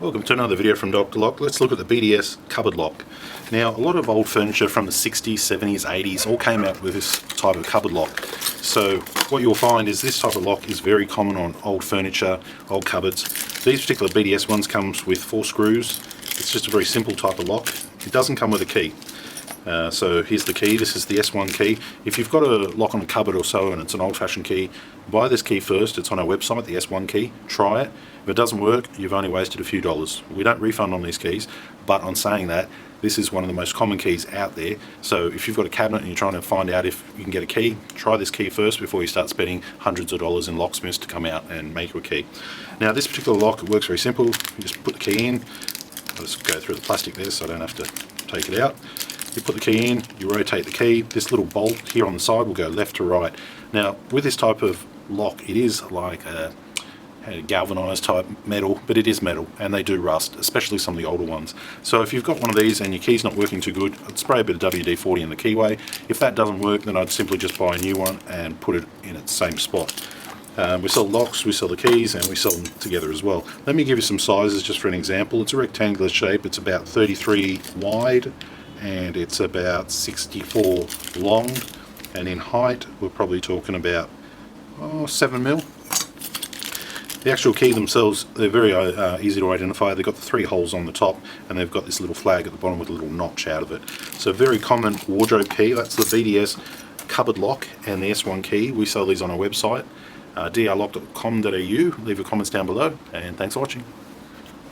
Welcome to another video from Dr. Lock. Let's look at the BDS Cupboard Lock. Now, a lot of old furniture from the 60s, 70s, 80s all came out with this type of cupboard lock. So what you'll find is this type of lock is very common on old furniture, old cupboards. These particular BDS ones comes with 4 screws. It's just a very simple type of lock. It doesn't come with a key. So here's the key. This is the S1 key. If you've got a lock on a cupboard or so and it's an old-fashioned key, buy this key first. It's on our website, the S1 key. Try it. If it doesn't work, you've only wasted a few dollars. We don't refund on these keys, but on saying that, this is one of the most common keys out there. So if you've got a cabinet and you're trying to find out if you can get a key, try this key first before you start spending hundreds of dollars in locksmiths to come out and make you a key. Now, this particular lock, it works very simple. You just put the key in. Let's go through the plastic there so I don't have to take it out. You put the key in, you rotate the key. This little bolt here on the side will go left to right. Now, with this type of lock, it is like a galvanized type metal, but it is metal and they do rust, especially some of the older ones. So if you've got one of these and your key's not working too good, I'd spray a bit of WD-40 in the keyway. If that doesn't work, then I'd simply just buy a new one and put it in its same spot. We sell locks, we sell the keys, and we sell them together as well. Let me give you some sizes just for an example. It's a rectangular shape. It's about 33 wide and it's about 64 long, and in height we're probably talking about 7 mil. The actual key themselves, they're very easy to identify. They've got the 3 holes on the top and they've got this little flag at the bottom with a little notch out of it. So very common wardrobe key. That's the BDS Cupboard Lock and the S1 key. We sell these on our website, drlock.com.au. Leave your comments down below and thanks for watching.